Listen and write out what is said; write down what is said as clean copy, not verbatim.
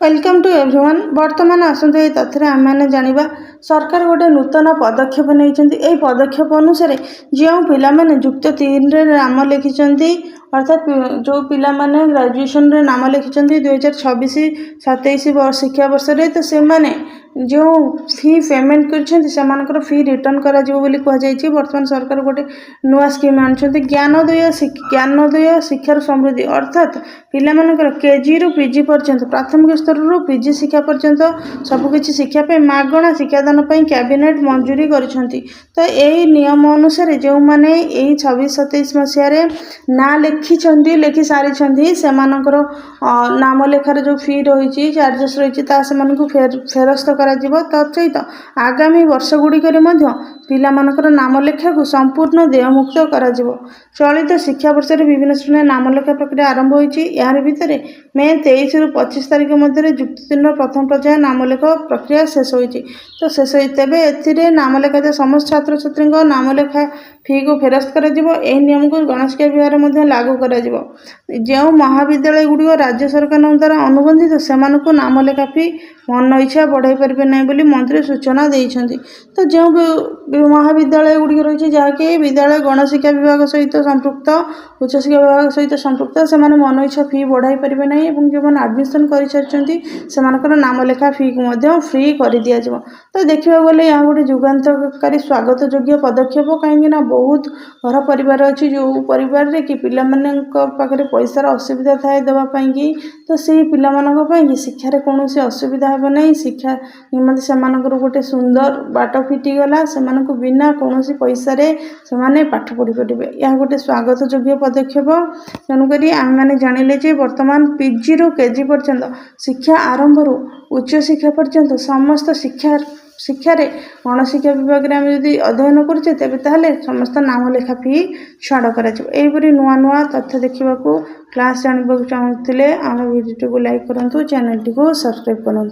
Welcome to everyone. बर्तमान आसतु ये तथ्य आम मैंने जाना सरकार गोटे नूतन पदक्षेप नहीं पदक्षेप अनुसार जो पिला माने युक्त 3 रे नाम लिखिं अर्थात जो पिला माने ग्रेजुएशन रे नाम लिखिं 2026-27 शिक्षा वर्ष रे तो से माने जो फी पेमेंट कर फी रिटर्न करा कहुई। बर्तमान सरकार गोटे नुआ स्कीम आनी ज्ञानोदय शिक्षार समृद्धि अर्थात पिला मानकर केजी रु पीजी पर्यंत प्राथमिक स्तर रु पीजी शिक्षा पर्यंत सबकि शिक्षापी मागणा शिक्षादान कैबिनेट मंजूरी करिसेंती। तो यही नियम अनुसार जो मैंने 26-27 मसीह ना लिखि सारी से नाम लेखार जो फी रही चार्जेस रही फेरस्त तत्सहित आगामी वर्ष गुड़िक पिला मानकर नाम लेखा को संपूर्ण देयमुक्त कर चलित शिक्षा वर्ष विभिन्न श्रेणी नाम लेखा प्रक्रिया आरंभ होती। यार भितर मे 23 रु 25 तारिख मध्य युक्त 3 प्रथम पर्याय नाम लेखा प्रक्रिया शेष होती। तो शेष तेज ए नाम लेखा समस्त छात्र छात्री नाम लेखा फी को फेरस्त कर नियम को गणशिक्षा विभाग लागू कर जो महाविद्यालय गुड़िक राज्य सरकार द्वारा अनुबंधित से नाम लेखा फी मन इच्छा बढ़ाई पारे ना मंत्री सूचना देते। तो जो महाविद्यालय गुड़िक रही जहाँकि विद्यालय गणशिक्षा विभाग सहित संपृक्त उच्चशिक्षा विभाग सहित संपृक्त से मन इच्छा फी बढ़ाई पारे ना जो मैंने आडमिशन कर सारी से नाम लेखा फी को फ्री कर दि जाव। तो देखा गले यहाँ गोटे जुगान्तकारी स्वागत योग्य पदक्षेप कहीं बहुत घर परिवार अच्छी जो परिवार रे कि पिला पाखे पैसार असुविधा थाए देवाई तो से पिला शिक्षार कौन असुविधा हे ना शिक्षा निमंते से गोटे सुंदर बाट फिटिगला से बिना कौन पैसा से पाठ पढ़ी पारे। यह गोटे स्वागत योग्य पदक्षेप। तेणुक आम मैंने जानिले बर्तमान पीजी रु केजी पर्यंत शिक्षा आरंभ उच्च शिक्षा पर्यंत समस्त शिक्षा गणशिक्षा विभाग में आम जदि अध्ययन करुचे तेज ताहले समस्त नाम लेखा फी छाड़ कर नुआ नुआ तथ्य देखा क्लास जानवा चाहूँगे आम वीडियो को लाइक करूँ, चैनल टी को सब्सक्राइब करूँ।